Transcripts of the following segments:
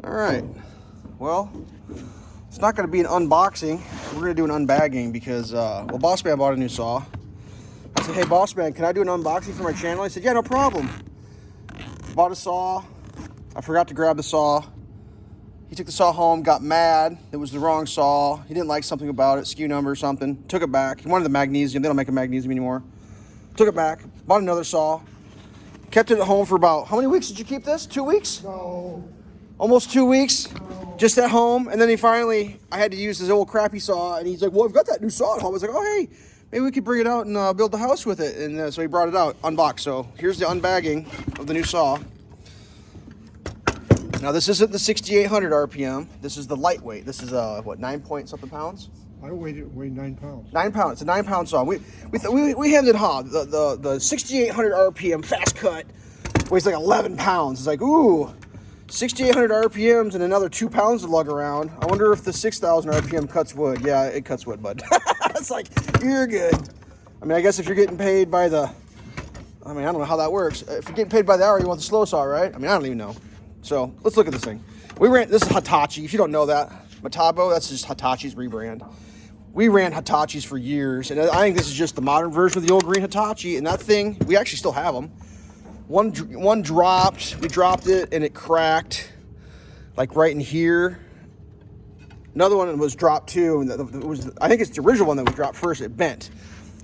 All right, well, it's not going to be an unboxing. We're going to do an unbagging because, well, Boss Man bought a new saw. I said, hey, Boss Man, can I do an unboxing for my channel? He said, yeah, no problem. Bought a saw. I forgot to grab the saw. He took the saw home, got mad. It was the wrong saw. He didn't like something about it, SKU number or something. Took it back. He wanted the magnesium. They don't make a magnesium anymore. Took it back. Bought another saw. Kept it at home for about, how many weeks did you keep this? 2 weeks? No. Almost 2 weeks? No. Just at home. And then he finally, I had to use his old crappy saw. And he's like, well, I've got that new saw at home. I was like, oh, hey, maybe we could bring it out and build the house with it. And so he brought it out, unboxed. So here's the unbagging of the new saw. Now this isn't the 6,800 RPM. This is the lightweight. This is what, 9 point something pounds? I weigh 9 pounds. 9 pounds. It's a 9 pound saw. We hemmed and hawed. The 6,800 RPM fast cut weighs like 11 pounds. It's like, ooh, 6,800 RPMs and another 2 pounds to lug around. I wonder if the 6,000 RPM cuts wood. Yeah, it cuts wood, bud. It's like, you're good. I mean, I guess if you're getting paid by the, I don't know how that works. If you're getting paid by the hour, you want the slow saw, right? I mean, I don't even know. So let's look at this thing. This is Hitachi. If you don't know that, Metabo, that's just Hitachi's rebrand. We ran Hitachis for years, and I think this is just the modern version of the old green Hitachi. And that thing, we actually still have them. One dropped. We dropped it, and it cracked, like right in here. Another one was dropped too, and I think it's the original one that was dropped first. It bent.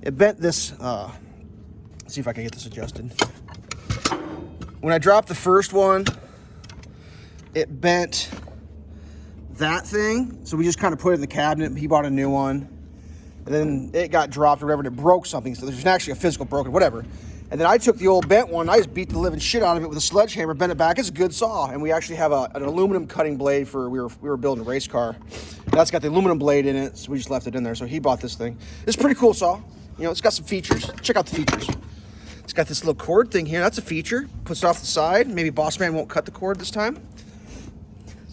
It bent this. Let's see if I can get this adjusted. When I dropped the first one, it bent that thing, so we just kind of put it in the cabinet. He bought a new one, and then it got dropped or whatever, and it broke something, so there's actually a physical broken, whatever. And then I took the old bent one, I just beat the living shit out of it with a sledgehammer, bent it back. It's a good saw, and we actually have an aluminum cutting blade for, we were building a race car. That's got the aluminum blade in it, so we just left it in there. So he bought this thing. It's a pretty cool saw. You know, it's got some features. Check out the features. It's got this little cord thing here. That's a feature. Puts it off the side. Maybe Boss Man won't cut the cord this time.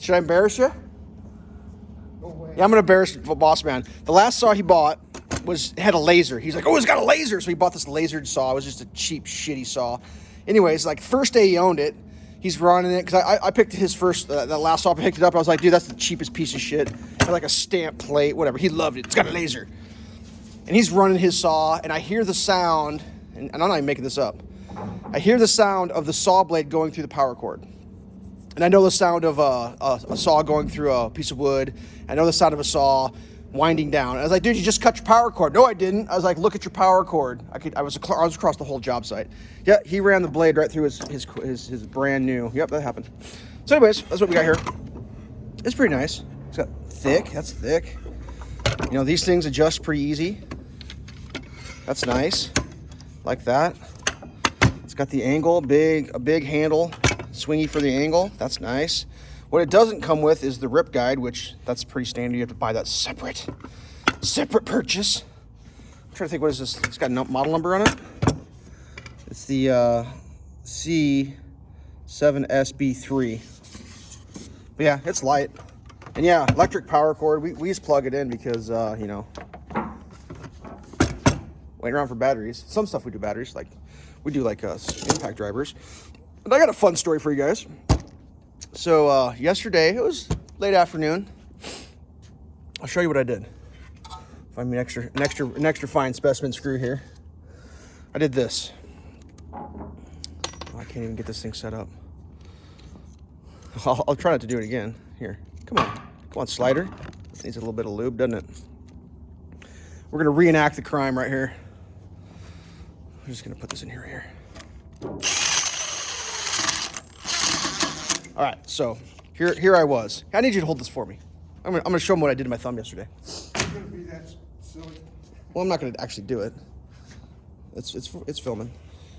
Should I embarrass you? Yeah, I'm gonna embarrass Boss Man. The last saw he bought had a laser. He's like, oh, it's got a laser. So he bought this lasered saw. It was just a cheap, shitty saw. Anyways, like first day he owned it, he's running it, because I picked his first, that last saw, I picked it up. I was like, dude, that's the cheapest piece of shit. It had like a stamp plate, whatever. He loved it. It's got a laser. And he's running his saw, and I hear the sound, and I'm not even making this up. I hear the sound of the saw blade going through the power cord. And I know the sound of a saw going through a piece of wood. I know the sound of a saw winding down. And I was like, dude, you just cut your power cord. No, I didn't. I was like, look at your power cord. I was across the whole job site. Yeah, he ran the blade right through his brand new. Yep, that happened. So anyways, that's what we got here. It's pretty nice. It's got thick. That's thick. You know, these things adjust pretty easy. That's nice. Like that. It's got the angle, a big handle. Swingy for the angle. That's nice. What it doesn't come with is the rip guide, which that's pretty standard. You have to buy that separate purchase. I'm trying to think, what is this? It's got a model number on it. It's the C7SB3. But yeah, it's light. And yeah, electric power cord. We just plug it in because, you know, waiting around for batteries. Some stuff we do batteries, like we do like impact drivers. But I got a fun story for you guys. So yesterday, it was late afternoon. I'll show you what I did. Find me an extra fine specimen screw here. I did this. Oh, I can't even get this thing set up. I'll try not to do it again. Here, come on, slider. This needs a little bit of lube, doesn't it? We're gonna reenact the crime right here. I'm just gonna put this in here. All right, so here I was. I need you to hold this for me. I'm gonna show them what I did to my thumb yesterday. You're gonna be that silly. Well, I'm not gonna actually do it. It's filming.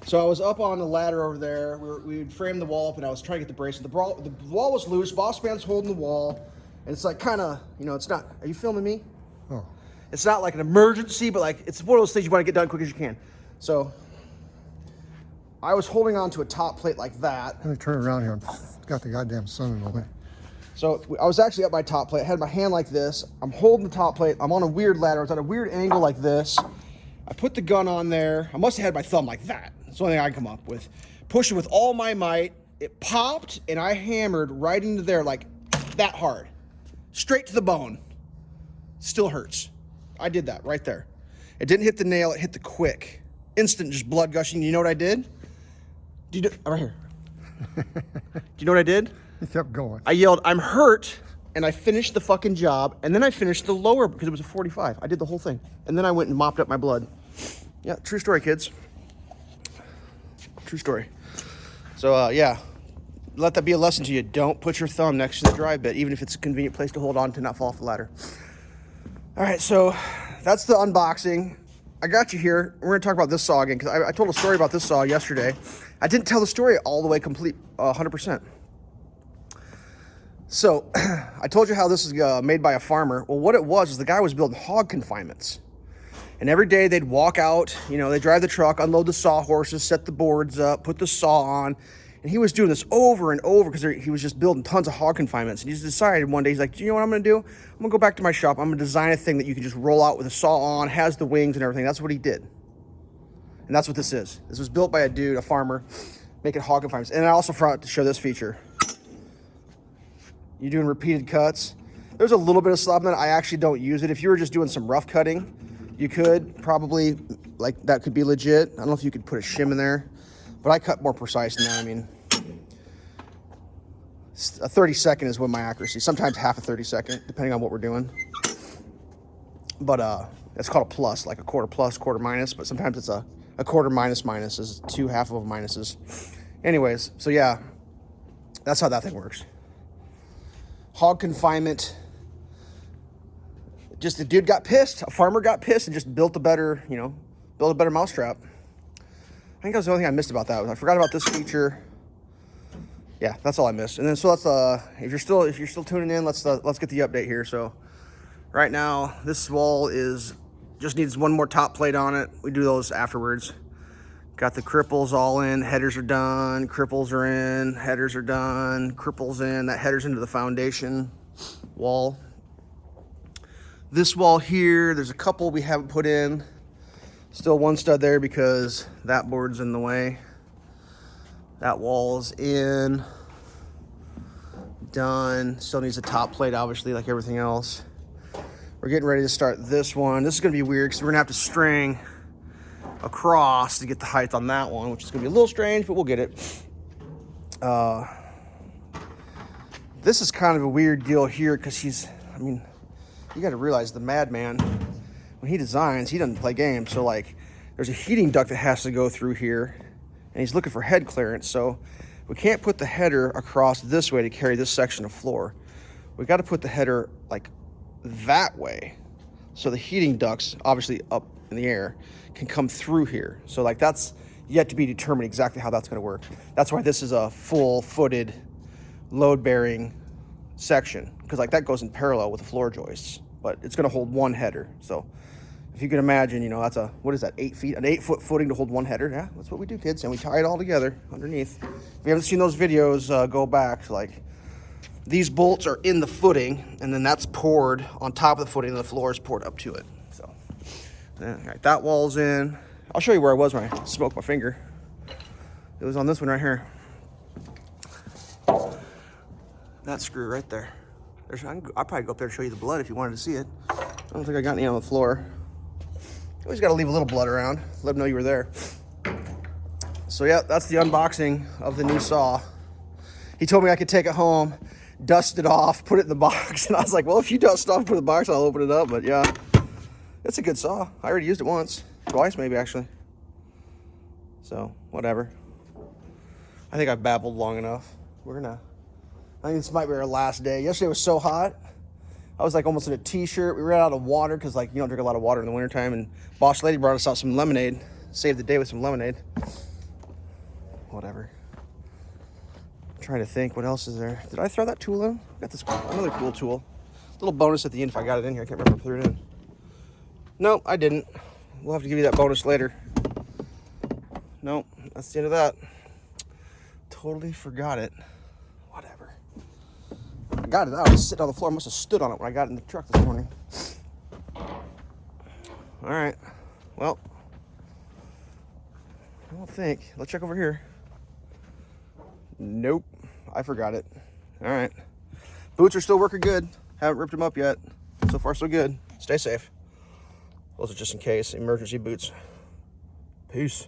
So I was up on the ladder over there. We framed the wall up, and I was trying to get the bracelet. The wall was loose. Boss Man's holding the wall, and it's like kind of, you know, it's not. Are you filming me? Oh. It's not like an emergency, but like it's one of those things you want to get done quick as you can. So I was holding on to a top plate like that. Let me turn around here. Got the goddamn sun in the way. So I was actually up my top plate. I had my hand like this. I'm holding the top plate. I'm on a weird ladder. I was at a weird angle like this. I put the gun on there. I must have had my thumb like that. That's the only thing I can come up with. Pushing with all my might. It popped, and I hammered right into there like that hard. Straight to the bone. Still hurts. I did that right there. It didn't hit the nail, it hit the quick. Instant, just blood gushing. You know what I did? Right here. Do you know what I did? He kept going. I yelled, I'm hurt, and I finished the fucking job, and then I finished the lower because it was a 45. I did the whole thing. And then I went and mopped up my blood. Yeah, true story, kids. True story. So, yeah, let that be a lesson to you. Don't put your thumb next to the drive bit, even if it's a convenient place to hold on to not fall off the ladder. All right, so that's the unboxing. I got you here. We're going to talk about this saw again because I told a story about this saw yesterday. I didn't tell the story all the way complete, 100%. So I told you how this is made by a farmer. Well, what it was is the guy was building hog confinements. And every day they'd walk out, you know, they drive the truck, unload the sawhorses, set the boards up, put the saw on. And he was doing this over and over because he was just building tons of hog confinements. And he just decided one day, he's like, you know what I'm going to do? I'm going to go back to my shop. I'm going to design a thing that you can just roll out with a saw on, has the wings and everything. That's what he did. And that's what this is. This was built by a dude, a farmer, making hog confinements. And I also forgot to show this feature. You're doing repeated cuts. There's a little bit of slab in that. I actually don't use it. If you were just doing some rough cutting, you could probably, like, that could be legit. I don't know if you could put a shim in there, but I cut more precise than that. I mean, a 32nd is what my accuracy, sometimes half a 32nd, depending on what we're doing. But it's called a plus, like a quarter plus, quarter minus, but sometimes it's a quarter minus minus is 2 half of minuses. Anyways, so yeah, that's how that thing works. Hog confinement. Just a dude got pissed. A farmer got pissed and just built a better, you know, built a better mousetrap. I think that was the only thing I missed about that. I forgot about this feature. Yeah, that's all I missed. And then so let's if you're still tuning in, let's get the update here. So right now this wall just needs one more top plate on it. We do those afterwards. Got the cripples all in, headers are done, cripples are in, headers are done, cripples in, that headers into the foundation wall. This wall here, there's a couple we haven't put in. Still one stud there because that board's in the way. That wall's in, done. Still needs a top plate, obviously, like everything else. We're getting ready to start this one. This is gonna be weird because we're gonna have to string across to get the height on that one, which is gonna be a little strange, but we'll get it. This is kind of a weird deal here because I mean, you gotta realize the madman, when he designs, he doesn't play games. So like, there's a heating duct that has to go through here and he's looking for head clearance. So we can't put the header across this way to carry this section of floor. We got to put the header like that way. So the heating ducts, obviously up in the air, can come through here. So like that's yet to be determined exactly how that's going to work. That's why this is a full-footed load-bearing section, because like that goes in parallel with the floor joists, but it's going to hold one header. So if you can imagine, you know, that's what is that, 8 feet, an 8-foot footing to hold one header. Yeah, that's what we do, kids. And we tie it all together underneath. If you haven't seen those videos, go back. Like, these bolts are in the footing, and then that's poured on top of the footing, and the floor is poured up to it. So, yeah, all right, that wall's in. I'll show you where I was when I smoked my finger. It was on this one right here. That screw right there. I'll probably go up there and show you the blood if you wanted to see it. I don't think I got any on the floor. You always got to leave a little blood around. Let them know you were there. So yeah, that's the unboxing of the new saw. He told me I could take it home, dust it off, put it in the box. And I was like, well, if you dust it off, put it in the box, I'll open it up. But yeah, it's a good saw. I already used it once, twice maybe actually. So whatever. I think I've babbled long enough. I think this might be our last day. Yesterday was so hot. I was like almost in a t-shirt. We ran out of water because like you don't drink a lot of water in the wintertime, and boss lady brought us out some lemonade. Saved the day with some lemonade. Whatever. I'm trying to think what else is there. Did I throw that tool in? Got this another cool tool. Little bonus at the end if I got it in here. I can't remember if I threw it in. No, I didn't. We'll have to give you that bonus later. Nope, that's the end of that. Totally forgot it. Whatever. I got it out. I was sitting on the floor. I must have stood on it when I got in the truck this morning. All right. Well, I don't think. Let's check over here. Nope. I forgot it. All right. Boots are still working good. Haven't ripped them up yet. So far, so good. Stay safe. Those are just in case, emergency boots. Peace.